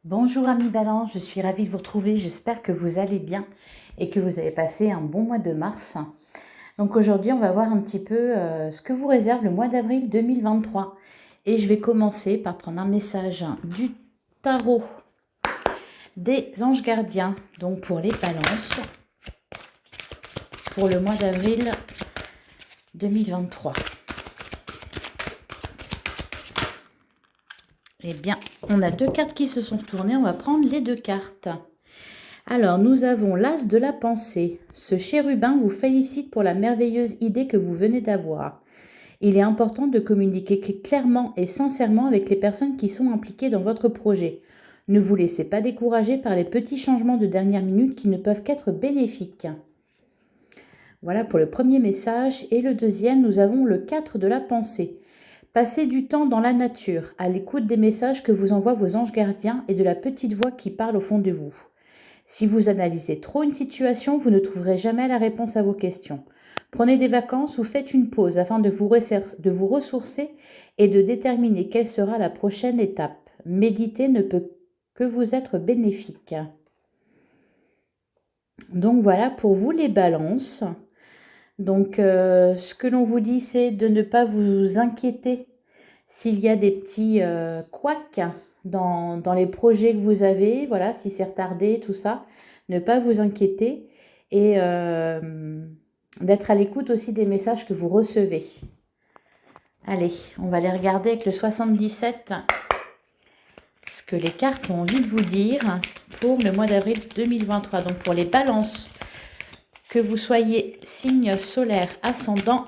Bonjour amis Balance, je suis ravie de vous retrouver, j'espère que vous allez bien et que vous avez passé un bon mois de mars. Donc aujourd'hui on va voir un petit peu ce que vous réserve le mois d'avril 2023. Et je vais commencer par prendre un message du tarot des anges gardiens, donc pour les balances, pour le mois d'avril 2023. Eh bien, on a deux cartes qui se sont retournées, on va prendre les deux cartes. Alors, nous avons l'as de la pensée. Ce chérubin vous félicite pour la merveilleuse idée que vous venez d'avoir. Il est important de communiquer clairement et sincèrement avec les personnes qui sont impliquées dans votre projet. Ne vous laissez pas décourager par les petits changements de dernière minute qui ne peuvent qu'être bénéfiques. Voilà pour le premier message. Et le deuxième, nous avons le 4 de la pensée. Passez du temps dans la nature, à l'écoute des messages que vous envoient vos anges gardiens et de la petite voix qui parle au fond de vous. Si vous analysez trop une situation, vous ne trouverez jamais la réponse à vos questions. Prenez des vacances ou faites une pause afin de vous ressourcer et de déterminer quelle sera la prochaine étape. Méditer ne peut que vous être bénéfique. Donc voilà pour vous les balances. Donc ce que l'on vous dit, c'est de ne pas vous inquiéter s'il y a des petits couacs dans les projets que vous avez, voilà, si c'est retardé, tout ça, ne pas vous inquiéter et d'être à l'écoute aussi des messages que vous recevez. Allez, on va les regarder avec le 77, ce que les cartes ont envie de vous dire pour le mois d'avril 2023. Donc pour les balances, que vous soyez signe solaire, ascendant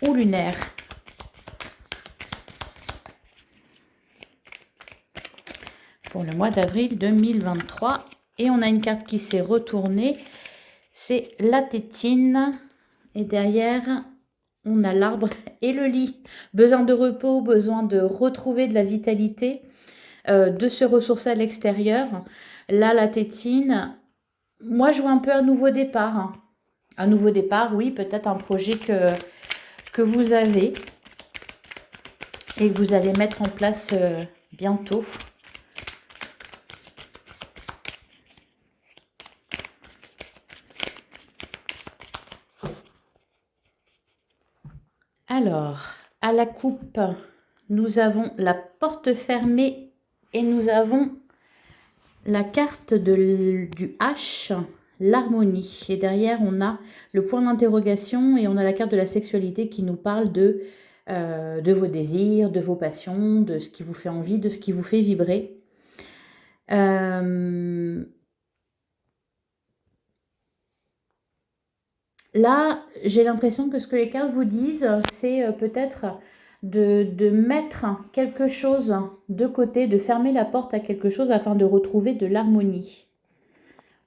ou lunaire. Pour le mois d'avril 2023. Et on a une carte qui s'est retournée. C'est la tétine. Et derrière, on a l'arbre et le lit. Besoin de repos, besoin de retrouver de la vitalité, de se ressourcer à l'extérieur. Là, la tétine, moi, je vois un peu un nouveau départ. Hein. Un nouveau départ, oui, peut-être un projet que vous avez et que vous allez mettre en place bientôt. Alors, à la coupe, nous avons la porte fermée et nous avons la carte du H, l'harmonie. Et derrière, on a le point d'interrogation et on a la carte de la sexualité qui nous parle de vos désirs, de vos passions, de ce qui vous fait envie, de ce qui vous fait vibrer. Là, j'ai l'impression que ce que les cartes vous disent, c'est peut-être de mettre quelque chose de côté, de fermer la porte à quelque chose afin de retrouver de l'harmonie.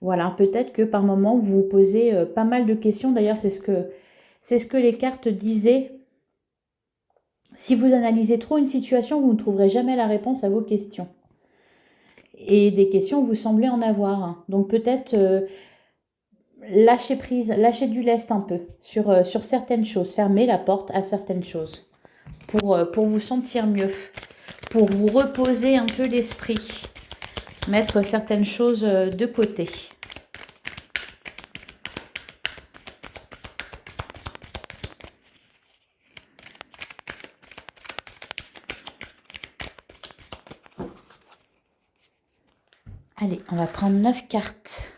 Voilà, peut-être que par moment, vous vous posez pas mal de questions. D'ailleurs, c'est ce que les cartes disaient. Si vous analysez trop une situation, vous ne trouverez jamais la réponse à vos questions. Et des questions, vous semblez en avoir. Donc peut-être lâcher prise, lâcher du lest un peu sur certaines choses. Fermer la porte à certaines choses pour vous sentir mieux, pour vous reposer un peu l'esprit, mettre certaines choses de côté. Allez, on va prendre 9 cartes.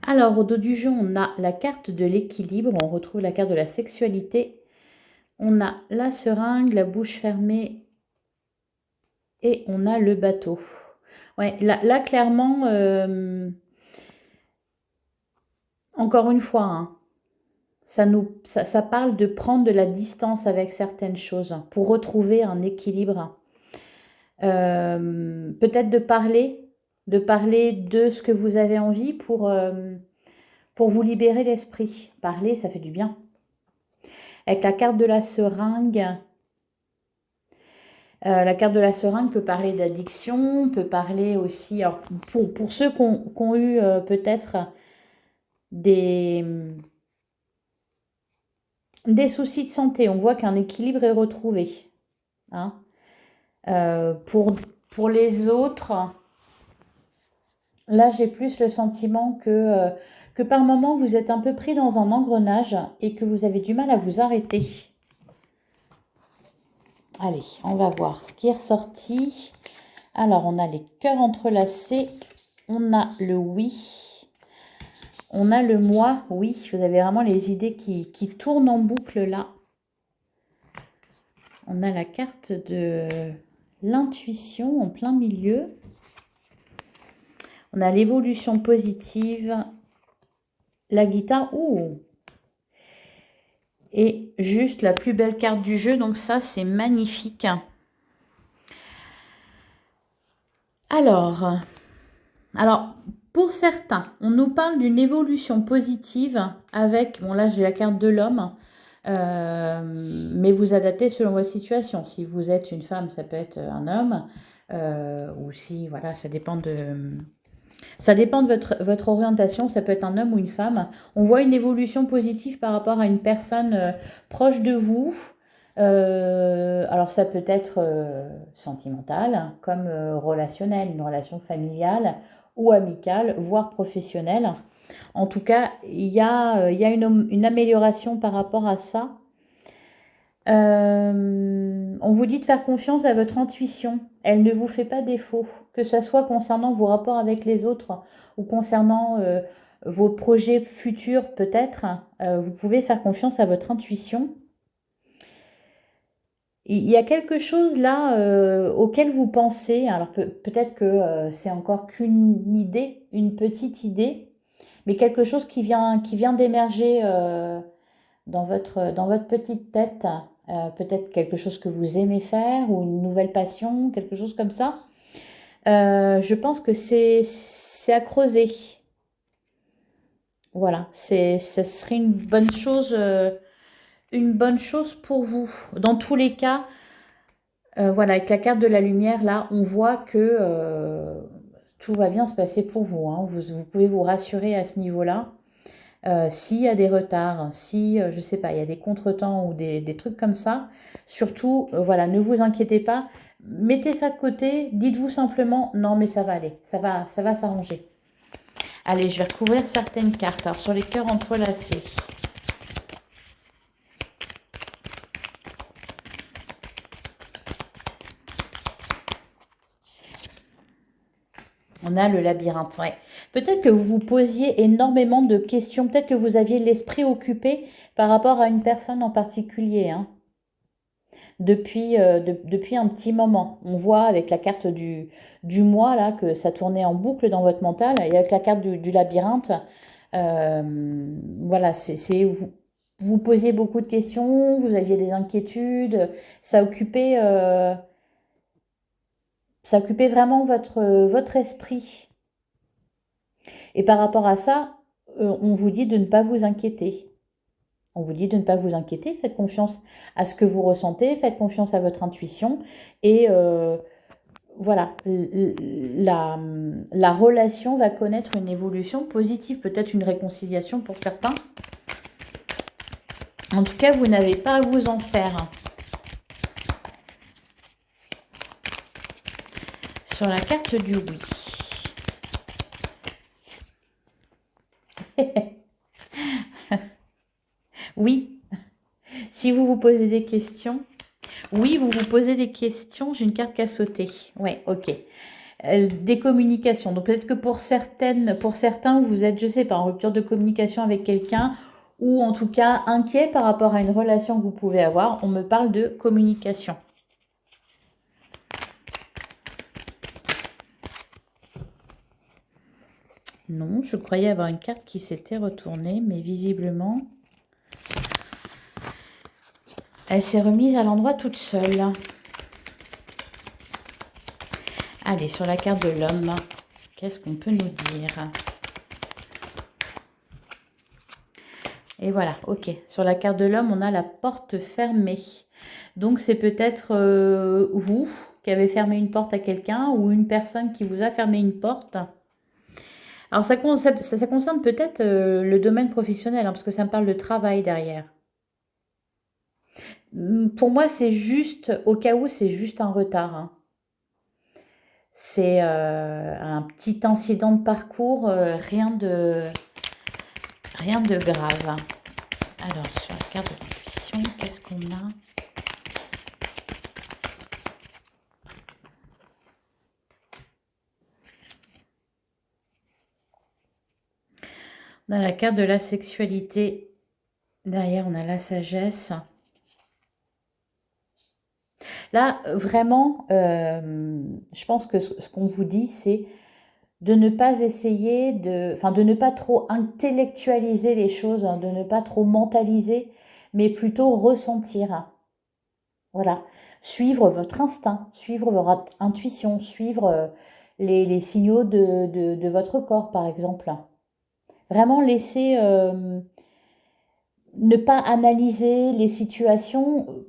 Alors, au dos du jeu, on a la carte de l'équilibre, on retrouve la carte de la sexualité. On a la seringue, la bouche fermée et on a le bateau. Ouais, là clairement, encore une fois, hein, ça parle de prendre de la distance avec certaines choses pour retrouver un équilibre. Peut-être de parler de ce que vous avez envie pour vous libérer l'esprit. Parler, ça fait du bien. Avec la carte de la seringue, la carte de la seringue peut parler d'addiction, peut parler aussi, alors pour ceux qui ont eu peut-être des soucis de santé, on voit qu'un équilibre est retrouvé. Hein. Pour les autres, là j'ai plus le sentiment que par moment vous êtes un peu pris dans un engrenage et que vous avez du mal à vous arrêter. Allez, on va voir ce qui est ressorti. Alors, on a les cœurs entrelacés. On a le oui. On a le moi. Oui, vous avez vraiment les idées qui tournent en boucle là. On a la carte de l'intuition en plein milieu. On a l'évolution positive. La guitare. Ouh! Et juste la plus belle carte du jeu. Donc ça, c'est magnifique. Alors, pour certains, on nous parle d'une évolution positive avec, bon là j'ai la carte de l'homme, mais vous adaptez selon votre situation. Si vous êtes une femme, ça peut être un homme, ou si, voilà, ça dépend de votre orientation, ça peut être un homme ou une femme. On voit une évolution positive par rapport à une personne proche de vous. Alors ça peut être sentimental, comme relationnel, une relation familiale ou amicale, voire professionnelle. En tout cas, il y a une amélioration par rapport à ça. On vous dit de faire confiance à votre intuition. Elle ne vous fait pas défaut, que ce soit concernant vos rapports avec les autres ou concernant vos projets futurs peut-être. Vous pouvez faire confiance à votre intuition. Il y a quelque chose là auquel vous pensez, alors peut-être que c'est encore qu'une idée, une petite idée, mais quelque chose qui vient d'émerger dans votre petite tête, peut-être quelque chose que vous aimez faire ou une nouvelle passion, quelque chose comme ça. Je pense que c'est à creuser. Voilà, ce serait une bonne chose pour vous. Dans tous les cas, voilà, avec la carte de la lumière, là, on voit que tout va bien se passer pour vous. Hein. Vous pouvez vous rassurer à ce niveau-là. S'il y a des retards, si, je ne sais pas, il y a des contretemps ou des trucs comme ça, surtout, voilà, ne vous inquiétez pas. Mettez ça de côté, dites-vous simplement, non, mais ça va aller, ça va s'arranger. Allez, je vais recouvrir certaines cartes. Alors, sur les cœurs entrelacés. On a le labyrinthe, ouais. Peut-être que vous vous posiez énormément de questions. Peut-être que vous aviez l'esprit occupé par rapport à une personne en particulier. Hein. Depuis un petit moment. On voit avec la carte du mois, là, que ça tournait en boucle dans votre mental. Et avec la carte du labyrinthe, voilà, vous posiez beaucoup de questions, vous aviez des inquiétudes. Ça occupait vraiment votre esprit. Et par rapport à ça, on vous dit de ne pas vous inquiéter. On vous dit de ne pas vous inquiéter, faites confiance à ce que vous ressentez, faites confiance à votre intuition. Et voilà, la relation va connaître une évolution positive, peut-être une réconciliation pour certains. En tout cas, vous n'avez pas à vous en faire. Sur la carte du oui. Oui, si vous vous posez des questions, oui, vous vous posez des questions, j'ai une carte qui a sauté. Ouais, ok. Des communications. Donc peut-être que pour certains, vous êtes, je sais pas, en rupture de communication avec quelqu'un ou en tout cas inquiet par rapport à une relation que vous pouvez avoir. On me parle de communication. Non, je croyais avoir une carte qui s'était retournée, mais visiblement, elle s'est remise à l'endroit toute seule. Allez, sur la carte de l'homme, qu'est-ce qu'on peut nous dire? Et voilà, ok. Sur la carte de l'homme, on a la porte fermée. Donc, c'est peut-être vous qui avez fermé une porte à quelqu'un ou une personne qui vous a fermé une porte. Alors, ça concerne peut-être le domaine professionnel, hein, parce que ça me parle de travail derrière. Pour moi, c'est juste, au cas où, c'est juste un retard, hein. C'est un petit incident de parcours, rien de grave, hein. Alors, sur la carte de l'intuition, qu'est-ce qu'on a? On a la carte de la sexualité. Derrière, on a la sagesse. Là, vraiment, je pense que ce qu'on vous dit, c'est de ne pas essayer de ne pas trop intellectualiser les choses, hein, de ne pas trop mentaliser, mais plutôt ressentir. Voilà. Suivre votre instinct, suivre votre intuition, suivre les signaux de votre corps, par exemple. Vraiment laisser, ne pas analyser les situations.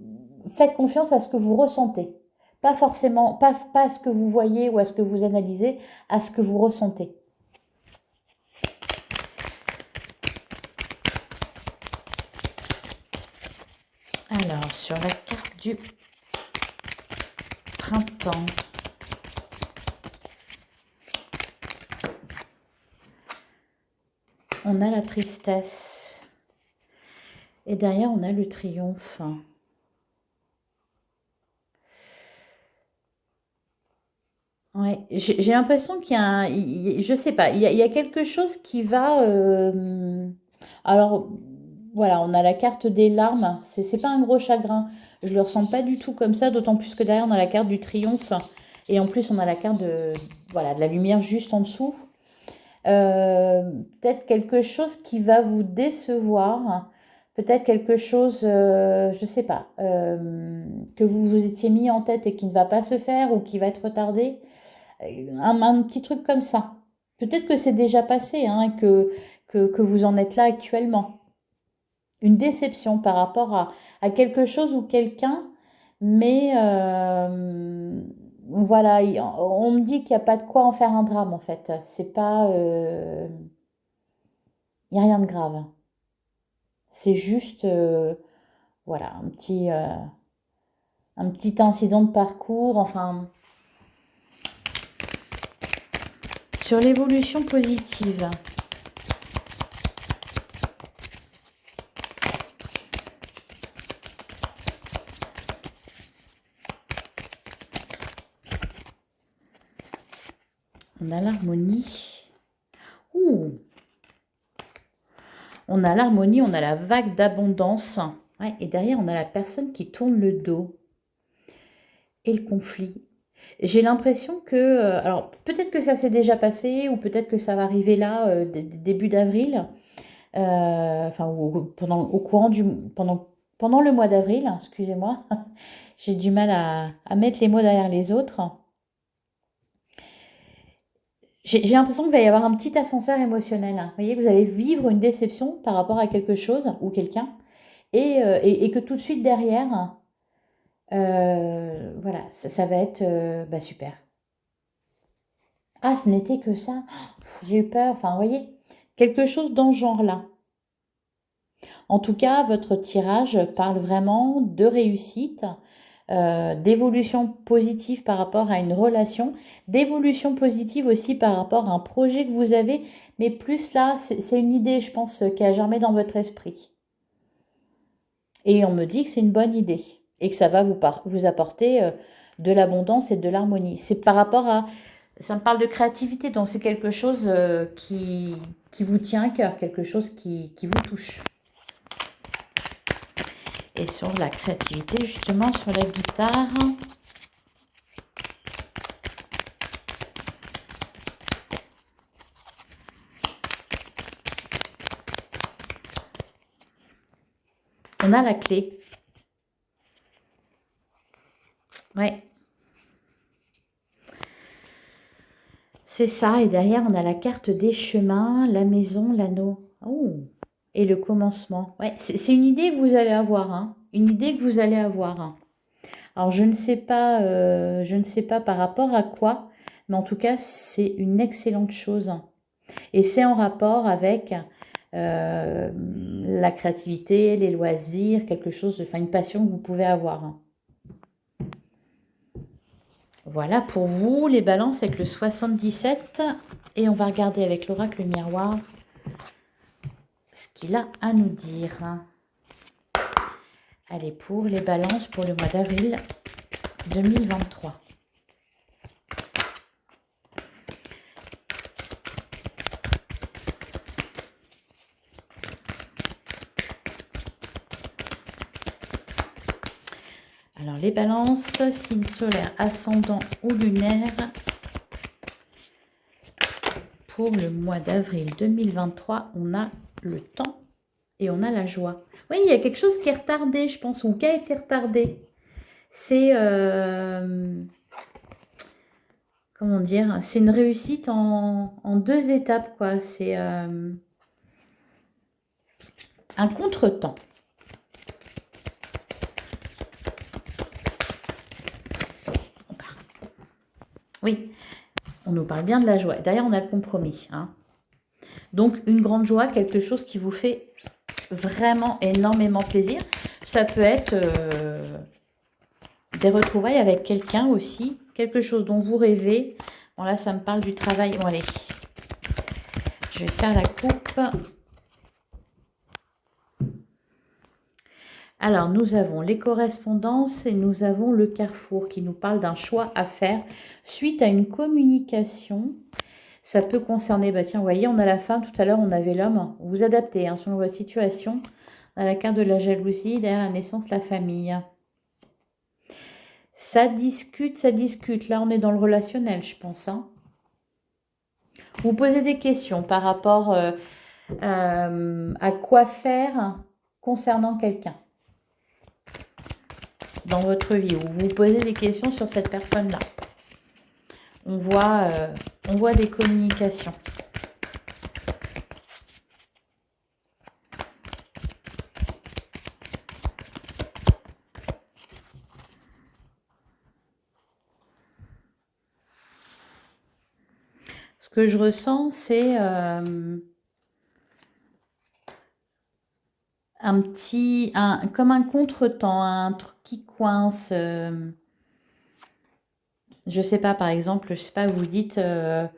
Faites confiance à ce que vous ressentez. Pas forcément, pas à ce que vous voyez ou à ce que vous analysez, à ce que vous ressentez. Alors, sur la carte du printemps, on a la tristesse. Et derrière, on a le triomphe. Ouais, j'ai l'impression qu'il y a je sais pas, il y a quelque chose qui va. Alors, voilà, on a la carte des larmes. C'est pas un gros chagrin. Je le ressens pas du tout comme ça, d'autant plus que derrière, on a la carte du triomphe. Et en plus, on a la carte voilà, de la lumière juste en dessous. Peut-être quelque chose qui va vous décevoir. Peut-être quelque chose, je sais pas, que vous vous étiez mis en tête et qui ne va pas se faire ou qui va être retardé. Un petit truc comme ça. Peut-être que c'est déjà passé, hein, que vous en êtes là actuellement. Une déception par rapport à quelque chose ou quelqu'un, mais voilà, on me dit qu'il n'y a pas de quoi en faire un drame en fait. C'est pas, il n'y a rien de grave. C'est juste, voilà, un petit incident de parcours, enfin, sur l'évolution positive. On a l'harmonie. Ouh. On a l'harmonie, on a la vague d'abondance. Ouais, et derrière, on a la personne qui tourne le dos. Et le conflit. J'ai l'impression que... alors, peut-être que ça s'est déjà passé, ou peut-être que ça va arriver là, début d'avril. Enfin, au courant pendant le mois d'avril, excusez-moi. J'ai du mal à mettre les mots derrière les autres. J'ai l'impression qu'il va y avoir un petit ascenseur émotionnel, hein. Vous voyez, vous allez vivre une déception par rapport à quelque chose ou quelqu'un, et que tout de suite derrière, voilà, ça va être bah, super. Ah, ce n'était que ça. J'ai eu peur. Enfin, vous voyez, quelque chose dans ce genre-là. En tout cas, votre tirage parle vraiment de réussite, d'évolution positive par rapport à une relation, d'évolution positive aussi par rapport à un projet que vous avez, mais plus là, c'est une idée, je pense, qui a germé dans votre esprit. Et on me dit que c'est une bonne idée et que ça va vous apporter de l'abondance et de l'harmonie. C'est par rapport à... Ça me parle de créativité, donc c'est quelque chose qui vous tient à cœur, quelque chose qui vous touche. Et sur la créativité, justement, sur la guitare, on a la clé. Ouais. C'est ça, et derrière, on a la carte des chemins, la maison, l'anneau. Oh. et le commencement. Ouais, c'est une idée que vous allez avoir, hein. Une idée que vous allez avoir, hein. Alors, je ne sais pas par rapport à quoi, mais en tout cas, c'est une excellente chose. Et c'est en rapport avec la créativité, les loisirs, quelque chose, enfin une passion que vous pouvez avoir, hein. Voilà pour vous, les balances avec le 77. Et on va regarder avec l'oracle miroir ce qu'il a à nous dire. Allez, pour les balances pour le mois d'avril 2023. Alors, les balances, signe solaire, ascendant ou lunaire, pour le mois d'avril 2023, on a le temps et on a la joie. Oui, il y a quelque chose qui est retardé, je pense, ou qui a été retardé. C'est, comment dire, c'est une réussite en deux étapes, quoi. C'est un contretemps. Oui, on nous parle bien de la joie. Derrière, on a le compromis, hein. Donc, une grande joie, quelque chose qui vous fait vraiment énormément plaisir. Ça peut être des retrouvailles avec quelqu'un aussi, quelque chose dont vous rêvez. Bon, là, ça me parle du travail. Bon, allez, je vais faire la coupe. Alors, nous avons les correspondances et nous avons le carrefour qui nous parle d'un choix à faire suite à une communication. Ça peut concerner, bah tiens, vous voyez, on a la femme, tout à l'heure, on avait l'homme. Vous adaptez, hein, selon votre situation. On a la carte de la jalousie, derrière la naissance, la famille. Ça discute, ça discute. Là, on est dans le relationnel, je pense, hein. Vous posez des questions par rapport à quoi faire concernant quelqu'un dans votre vie, ou vous posez des questions sur cette personne-là. On voit des communications. Ce que je ressens, c'est comme un contretemps, un truc qui coince. Je sais pas, par exemple, je sais pas, vous dites, tiens,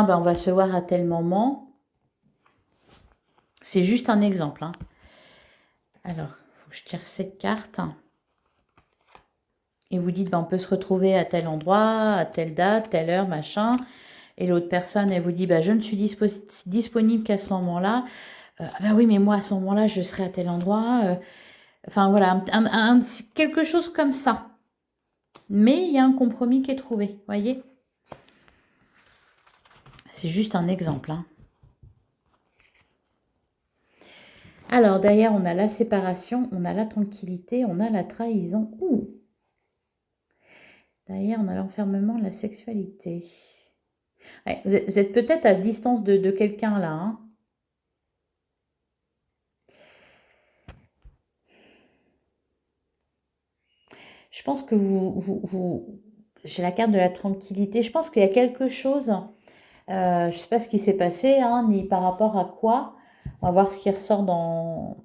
ben, on va se voir à tel moment. C'est juste un exemple, hein. Alors, faut que je tire cette carte. Et vous dites, ben, on peut se retrouver à tel endroit, à telle date, telle heure, machin. Et l'autre personne, elle vous dit, bah, je ne suis disponible qu'à ce moment-là. Ah bah oui, mais moi, à ce moment-là, je serai à tel endroit. Enfin, voilà, quelque chose comme ça. Mais il y a un compromis qui est trouvé, voyez. C'est juste un exemple, hein. Alors, derrière, on a la séparation, on a la tranquillité, on a la trahison. Ouh. Derrière, on a l'enfermement, la sexualité. Ouais, vous êtes peut-être à distance de quelqu'un, là, hein. Je pense que j'ai la carte de la tranquillité. Je pense qu'il y a quelque chose. Je ne sais pas ce qui s'est passé, hein, ni par rapport à quoi. On va voir ce qui ressort dans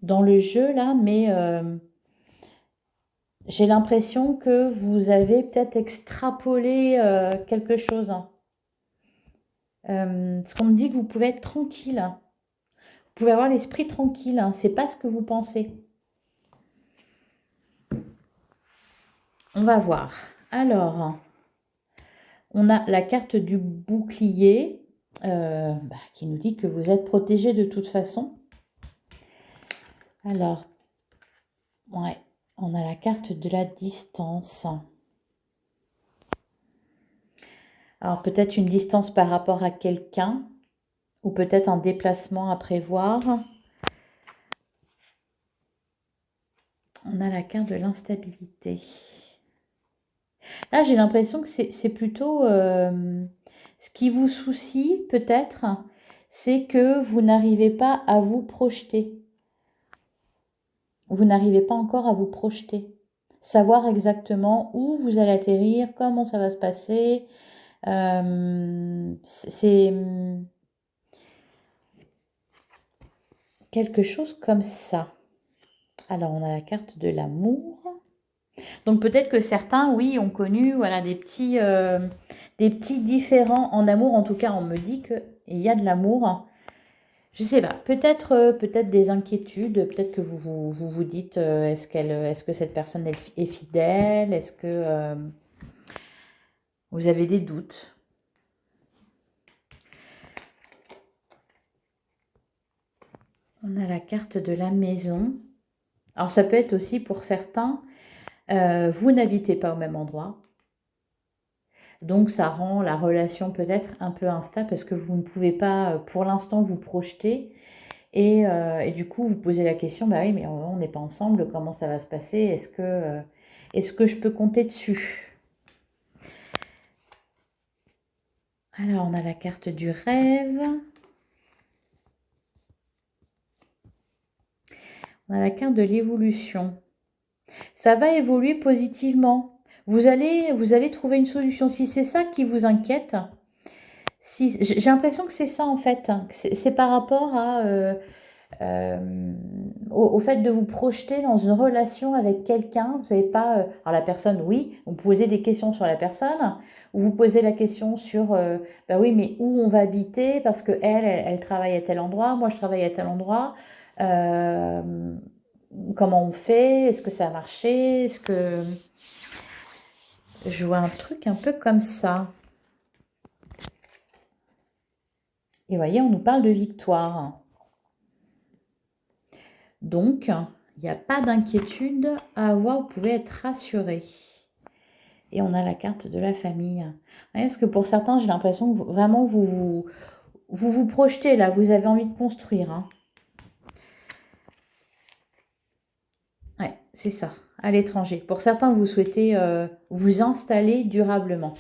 le jeu, là. Mais j'ai l'impression que vous avez peut-être extrapolé quelque chose, hein. Parce qu'on me dit que vous pouvez être tranquille. Vous pouvez avoir l'esprit tranquille, hein. C'est pas ce que vous pensez. On va voir. Alors, on a la carte du bouclier qui nous dit que vous êtes protégé de toute façon. Alors, ouais, on a la carte de la distance. Alors, peut-être une distance par rapport à quelqu'un, ou peut-être un déplacement à prévoir. On a la carte de l'instabilité. Là, j'ai l'impression que c'est plutôt Ce qui vous soucie peut-être, c'est que vous n'arrivez pas à vous projeter. Vous n'arrivez pas encore à vous projeter. Savoir exactement où vous allez atterrir, comment ça va se passer. C'est quelque chose comme ça. Alors, on a la carte de l'amour. Donc, peut-être que certains, oui, ont connu voilà, des petits différends en amour. En tout cas, on me dit qu'il y a de l'amour. Je sais pas, peut-être des inquiétudes, peut-être que vous dites est-ce que cette personne est fidèle, est-ce que vous avez des doutes. On a la carte de la maison. Alors ça peut être aussi pour certains, vous n'habitez pas au même endroit. Donc ça rend la relation peut-être un peu instable parce que vous ne pouvez pas pour l'instant vous projeter. Et du coup, vous posez la question, bah oui, mais on n'est pas ensemble, comment ça va se passer? Est-ce que je peux compter dessus? Alors, on a la carte du rêve. On a la carte de l'évolution. Ça va évoluer positivement. Vous allez trouver une solution. Si c'est ça qui vous inquiète, j'ai l'impression que c'est ça en fait. C'est par rapport au fait de vous projeter dans une relation avec quelqu'un. Vous savez pas. Alors la personne, oui, vous posez des questions sur la personne, ou vous posez la question sur, bah oui, mais où on va habiter parce que elle travaille à tel endroit, moi je travaille à tel endroit. Euh, Comment on fait? Est-ce que ça a marché? Est-ce que je vois un truc un peu comme ça? Et vous voyez, on nous parle de victoire. Donc, il n'y a pas d'inquiétude à avoir, vous pouvez être rassuré. Et on a la carte de la famille. Ouais, parce que pour certains, j'ai l'impression que vraiment vous projetez là, vous avez envie de construire. Hein. Ouais, c'est ça, à l'étranger. Pour certains, vous souhaitez vous installer durablement.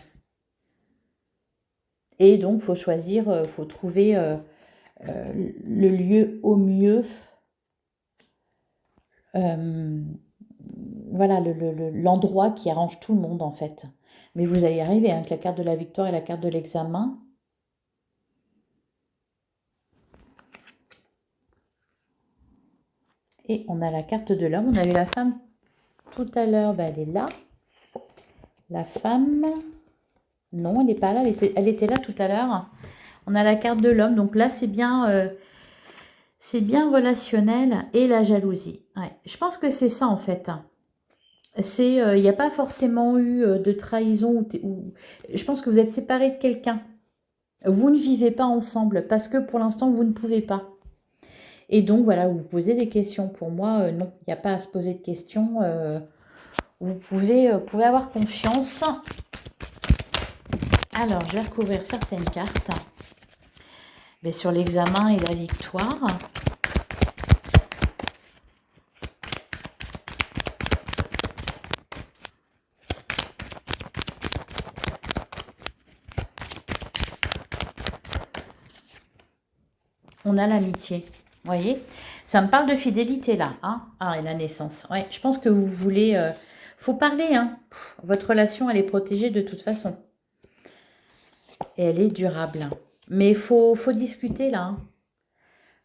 Et donc, il faut choisir, faut trouver le lieu au mieux. Voilà, l'endroit qui arrange tout le monde en fait. Mais vous allez y arriver hein, avec la carte de la victoire et la carte de l'examen. Et on a la carte de l'homme. On a vu la femme tout à l'heure. Ben, elle est là. La femme, non, elle n'est pas là. Elle était là tout à l'heure. On a la carte de l'homme. Donc là, c'est bien relationnel et la jalousie. Ouais. Je pense que c'est ça en fait. Il n'y a pas forcément eu de trahison. Je pense que vous êtes séparés de quelqu'un. Vous ne vivez pas ensemble parce que pour l'instant, vous ne pouvez pas. Et donc, voilà, vous posez des questions. Pour moi, non, il n'y a pas à se poser de questions. Vous pouvez avoir confiance. Alors, je vais recouvrir certaines cartes. Mais sur l'examen et la victoire. On a l'amitié. Vous voyez? Ça me parle de fidélité là. Hein, ah, et la naissance. Ouais, je pense que vous voulez... faut parler. Hein. Votre relation, elle est protégée de toute façon. Et elle est durable. Mais faut discuter là. Hein.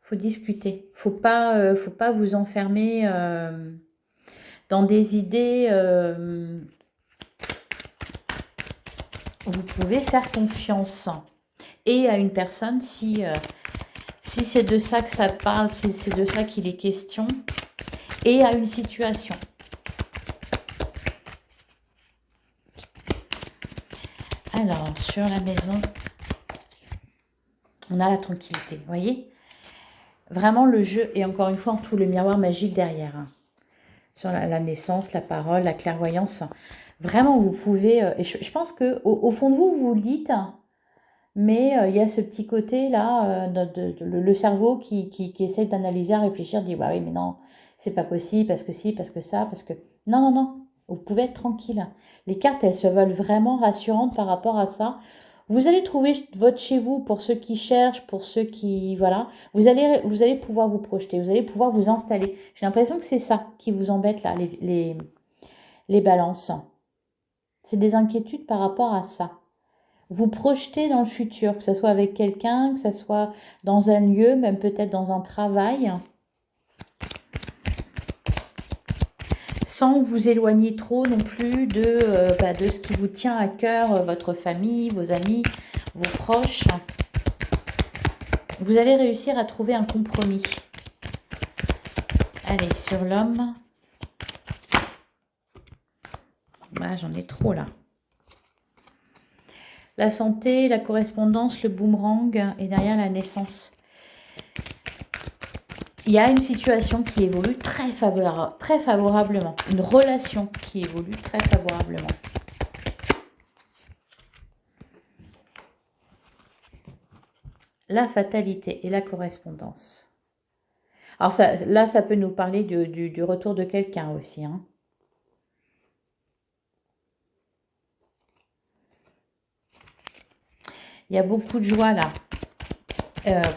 Faut discuter. Faut pas vous enfermer dans des idées. Vous pouvez faire confiance et à une personne si c'est de ça que ça parle, si c'est de ça qu'il est question, et à une situation. Alors, sur la maison, on a la tranquillité, vous voyez? Vraiment le jeu, et encore une fois, tout le miroir magique derrière. Hein. Sur la naissance, la parole, la clairvoyance. Vraiment, vous pouvez... et je pense que au fond de vous, vous le dites, mais il y a ce petit côté là, le cerveau qui essaie d'analyser, réfléchir, dit bah oui, mais non, c'est pas possible, parce que si, parce que ça, parce que... Non, non, non, vous pouvez être tranquille. Les cartes, elles se veulent vraiment rassurantes par rapport à ça. Vous allez trouver votre chez vous pour ceux qui cherchent, pour ceux qui... Voilà. Vous allez pouvoir vous projeter, vous allez pouvoir vous installer. J'ai l'impression que c'est ça qui vous embête là, les balances. C'est des inquiétudes par rapport à ça. Vous projetez dans le futur, que ce soit avec quelqu'un, que ce soit dans un lieu, même peut-être dans un travail, sans vous éloigner trop non plus de ce qui vous tient à cœur, votre famille, vos amis, vos proches. Vous allez réussir à trouver un compromis. Allez, sur l'homme. Bah, j'en ai trop là. La santé, la correspondance, le boomerang et derrière la naissance. Il y a une situation qui évolue très favorablement. Une relation qui évolue très favorablement. La fatalité et la correspondance. Alors là, ça peut nous parler du retour de quelqu'un aussi. Hein. Il y a beaucoup de joie là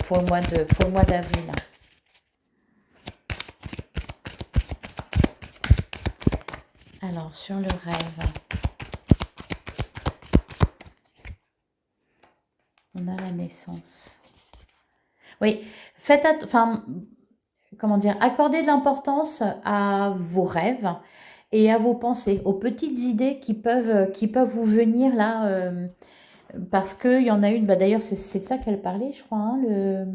pour le mois d'avril. Alors, sur le rêve, on a la naissance. Oui, accordez de l'importance à vos rêves et à vos pensées, aux petites idées qui peuvent vous venir là, parce qu'il y en a une, bah d'ailleurs c'est de ça qu'elle parlait, je crois, hein,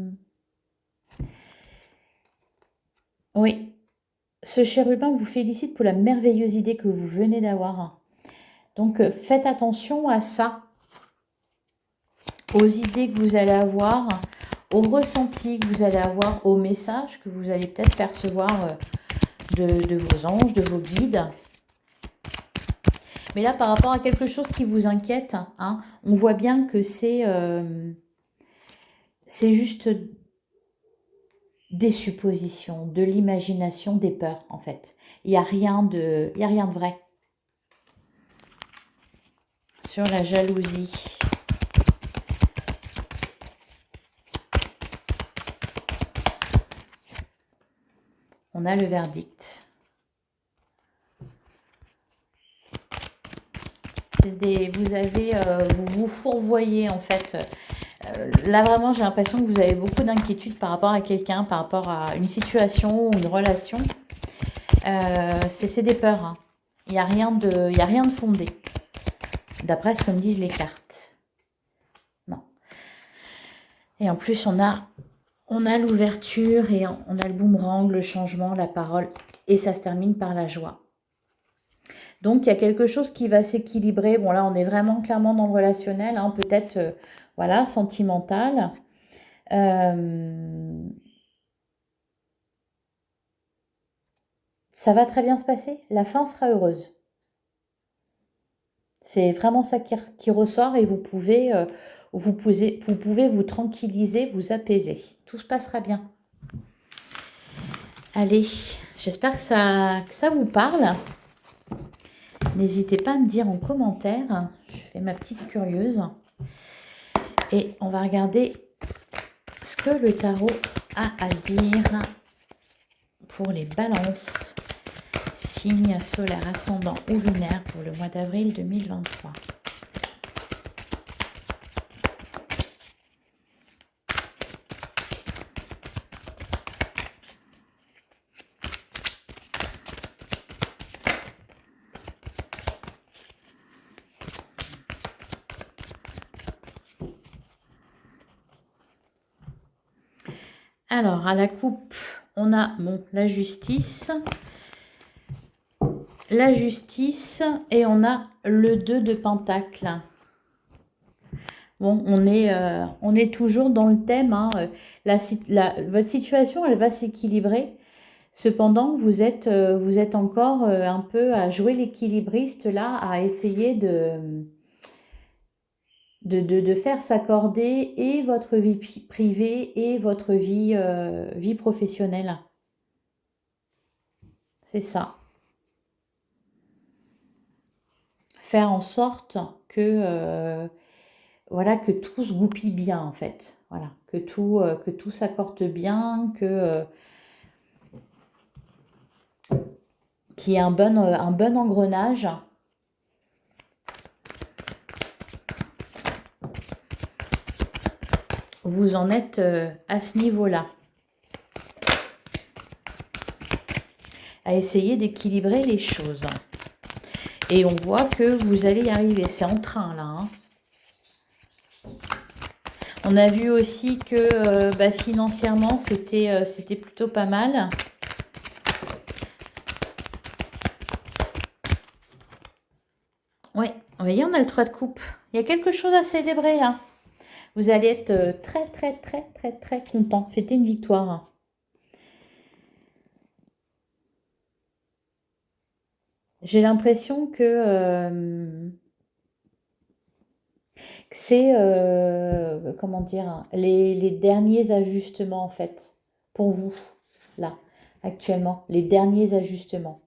Oui, ce chérubin vous félicite pour la merveilleuse idée que vous venez d'avoir. Donc faites attention à ça, aux idées que vous allez avoir, aux ressentis que vous allez avoir, aux messages que vous allez peut-être percevoir de vos anges, de vos guides. Mais là, par rapport à quelque chose qui vous inquiète, hein, on voit bien que c'est juste des suppositions, de l'imagination, des peurs, en fait. Il n'y a rien de vrai. Sur la jalousie. On a le verdict. Vous vous fourvoyez en fait. Là vraiment j'ai l'impression que vous avez beaucoup d'inquiétudes par rapport à quelqu'un, par rapport à une situation ou une relation. C'est des peurs. Hein. Il n'y a rien de fondé. D'après ce que me disent les cartes. Non. Et en plus on a l'ouverture et on a le boomerang, le changement, la parole. Et ça se termine par la joie. Donc, il y a quelque chose qui va s'équilibrer. Bon, là, on est vraiment clairement dans le relationnel, hein, peut-être, voilà, sentimental. Ça va très bien se passer. La fin sera heureuse. C'est vraiment ça qui ressort et vous pouvez vous tranquilliser, vous apaiser. Tout se passera bien. Allez, j'espère que ça vous parle. N'hésitez pas à me dire en commentaire. Je fais ma petite curieuse. Et on va regarder ce que le tarot a à dire pour les balances, signe solaire, ascendant ou lunaire pour le mois d'avril 2023. Alors, à la coupe, on a la justice. La justice et on a le 2 de pentacle. Bon, on est toujours dans le thème. Hein, votre situation, elle va s'équilibrer. Cependant, vous êtes encore un peu à jouer l'équilibriste là, à essayer de faire s'accorder et votre vie privée et votre vie professionnelle. C'est ça. Faire en sorte que voilà, que tout se goupille bien en fait. Voilà, que tout s'accorde bien, qu'il y ait un bon engrenage. Vous en êtes à ce niveau-là. À essayer d'équilibrer les choses. Et on voit que vous allez y arriver. C'est en train là. Hein. On a vu aussi que bah, financièrement, c'était plutôt pas mal. Oui, vous voyez, on a le 3 de coupe. Il y a quelque chose à célébrer là. Vous allez être très, très, très, très, très content. Fêtez une victoire. J'ai l'impression que c'est, comment dire, les derniers ajustements en fait, pour vous, là, actuellement, les derniers ajustements.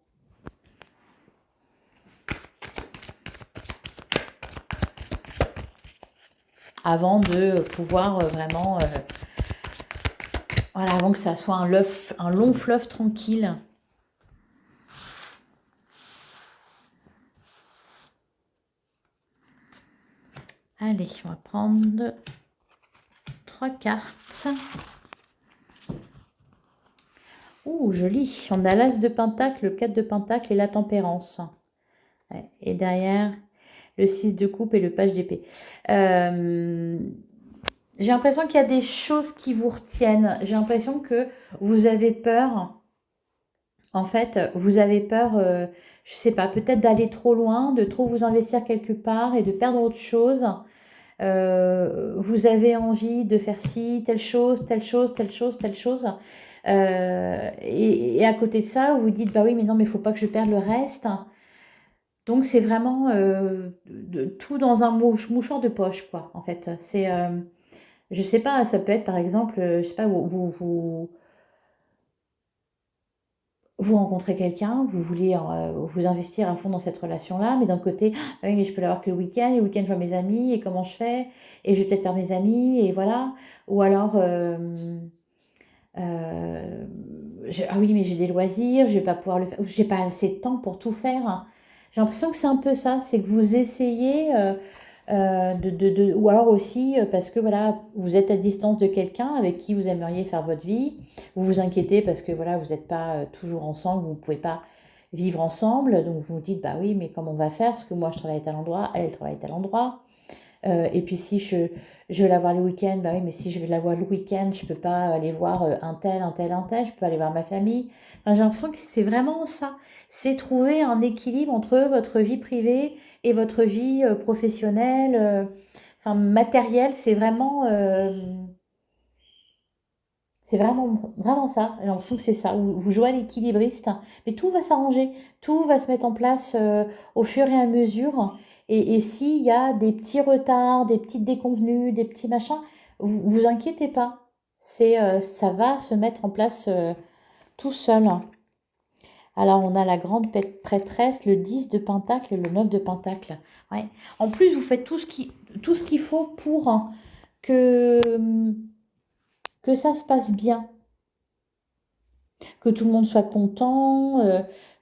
Avant de pouvoir vraiment, voilà, avant que ça soit un long fleuve tranquille. Allez, on va prendre 3 cartes. Ouh, joli. On a l'As de Pentacle, le 4 de Pentacle et la Tempérance. Ouais. Et derrière, le 6 de coupe et le page d'épée. J'ai l'impression qu'il y a des choses qui vous retiennent. J'ai l'impression que vous avez peur. En fait, vous avez peur, je sais pas, peut-être d'aller trop loin, de trop vous investir quelque part et de perdre autre chose. Vous avez envie de faire ci, telle chose, telle chose, telle chose, telle chose. Et à côté de ça, vous vous dites, bah oui, mais non, mais il faut pas que je perde le reste. Donc, c'est vraiment tout dans un mouchoir de poche, quoi, en fait. C'est, je sais pas, ça peut être, par exemple, je sais pas, vous rencontrez quelqu'un, vous voulez vous investir à fond dans cette relation-là, mais d'un côté, ah oui, mais je peux l'avoir que le week-end je vois mes amis, et comment je fais? Et je vais peut-être perdre mes amis, et voilà. Ou alors, ah oui, mais j'ai des loisirs, je vais pas pouvoir le faire, j'ai pas assez de temps pour tout faire. J'ai l'impression que c'est un peu ça, c'est que vous essayez, ou alors aussi parce que voilà, vous êtes à distance de quelqu'un avec qui vous aimeriez faire votre vie, vous vous inquiétez parce que voilà, vous n'êtes pas toujours ensemble, vous ne pouvez pas vivre ensemble, donc vous vous dites, bah oui, mais comment on va faire? Parce que moi je travaille à tel endroit, elle travaille à tel endroit. Et puis si je veux la voir le week-end, bah oui, mais si je vais la voir le week-end, je peux pas aller voir un tel, un tel, un tel, je peux aller voir ma famille. Enfin, j'ai l'impression que c'est vraiment ça. C'est trouver un équilibre entre votre vie privée et votre vie professionnelle, enfin matérielle. C'est vraiment, vraiment ça. J'ai l'impression que c'est ça. Vous jouez à l'équilibriste, mais tout va s'arranger. Tout va se mettre en place au fur et à mesure. Et s'il y a des petits retards, des petites déconvenues, des petits machins, vous inquiétez pas. Ça va se mettre en place tout seul. Alors, on a la grande prêtresse, le 10 de Pentacle et le 9 de Pentacle. Ouais. En plus, vous faites tout ce qu'il faut pour que, que ça se passe bien. Que tout le monde soit content,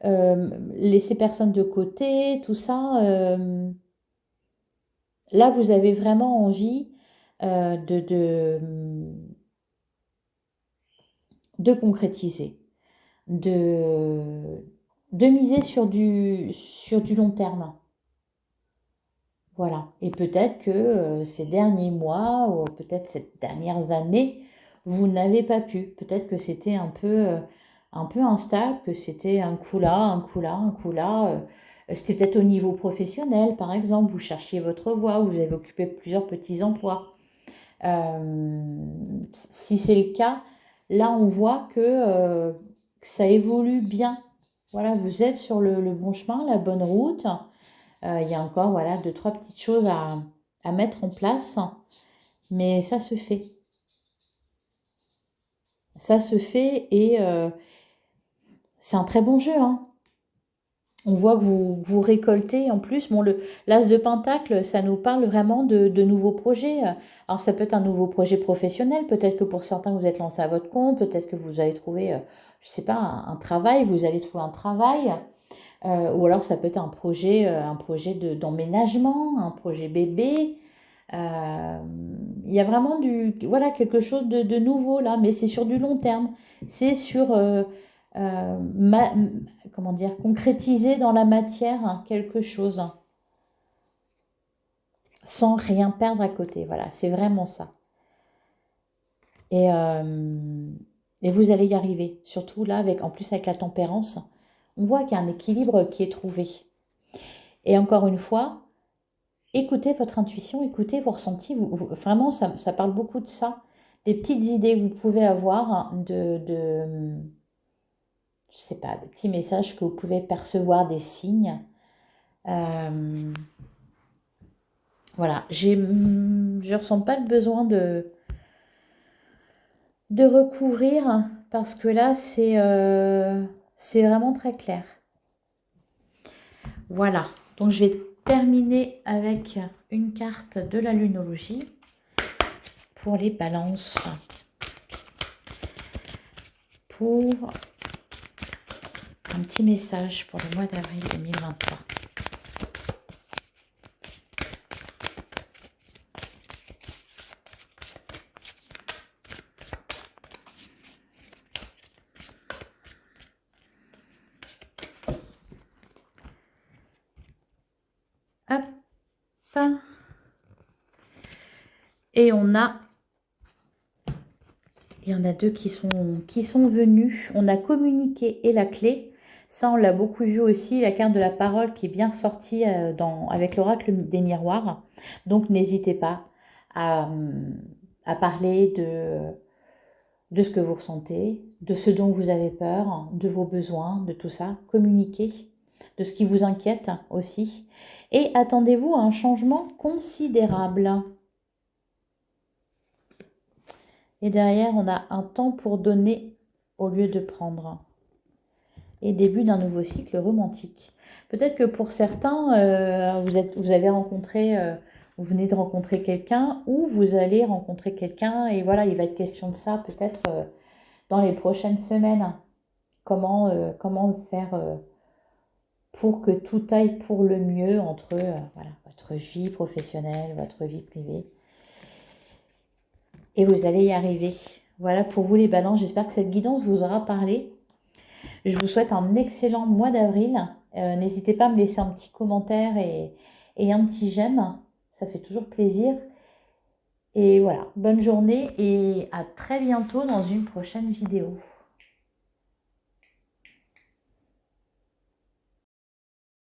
laisser personne de côté, tout ça. Là, vous avez vraiment envie de concrétiser, de, de miser sur du long terme. Voilà. Et peut-être que ces derniers mois, ou peut-être ces dernières années, vous n'avez pas pu. Peut-être que c'était un peu instable, que c'était un coup là, un coup là, un coup là. C'était peut-être au niveau professionnel, par exemple. Vous cherchiez votre voie, vous avez occupé plusieurs petits emplois. Si c'est le cas, là, on voit que ça évolue bien. Voilà, vous êtes sur le bon chemin, la bonne route. Il y a encore voilà, deux, trois petites choses à mettre en place, mais ça se fait. Ça se fait et c'est un très bon jeu. Hein. On voit que vous récoltez en plus. Bon, l'as de Pentacle, ça nous parle vraiment de nouveaux projets. Alors, ça peut être un nouveau projet professionnel. Peut-être que pour certains, vous êtes lancé à votre compte. Peut-être que vous avez trouvé, je sais pas, un travail. Vous allez trouver un travail. Ou alors, ça peut être un projet d'emménagement, un projet bébé. Il y a vraiment voilà, quelque chose de nouveau là, mais c'est sur du long terme. C'est sur, comment dire, concrétiser dans la matière quelque chose sans rien perdre à côté. Voilà, c'est vraiment ça. Et, et vous allez y arriver. Surtout là, en plus avec la tempérance, on voit qu'il y a un équilibre qui est trouvé. Et encore une fois, écoutez votre intuition, écoutez vos ressentis. Vraiment, ça parle beaucoup de ça. Des petites idées que vous pouvez avoir je sais pas, des petits messages que vous pouvez percevoir, des signes. Voilà, je ressens pas le besoin de recouvrir parce que là, c'est vraiment très clair. Voilà, donc je vais terminer avec une carte de la lunologie pour les balances. Pour un petit message pour le mois d'avril 2023. Hop. Et il y en a deux qui sont venus. On a communiqué et la clé. Ça, on l'a beaucoup vu aussi. La carte de la parole qui est bien ressortie avec l'oracle des miroirs. Donc, n'hésitez pas à parler de ce que vous ressentez, de ce dont vous avez peur, de vos besoins, de tout ça. Communiquez, de ce qui vous inquiète aussi. Et attendez-vous à un changement considérable. Et derrière, on a un temps pour donner au lieu de prendre. Et début d'un nouveau cycle romantique. Peut-être que pour certains, vous avez rencontré, vous venez de rencontrer quelqu'un ou vous allez rencontrer quelqu'un. Et voilà, il va être question de ça peut-être dans les prochaines semaines. Comment faire pour que tout aille pour le mieux entre voilà, votre vie professionnelle, votre vie privée. Et vous allez y arriver. Voilà pour vous les balances. J'espère que cette guidance vous aura parlé. Je vous souhaite un excellent mois d'avril. N'hésitez pas à me laisser un petit commentaire et un petit j'aime. Ça fait toujours plaisir. Et voilà, bonne journée et à très bientôt dans une prochaine vidéo.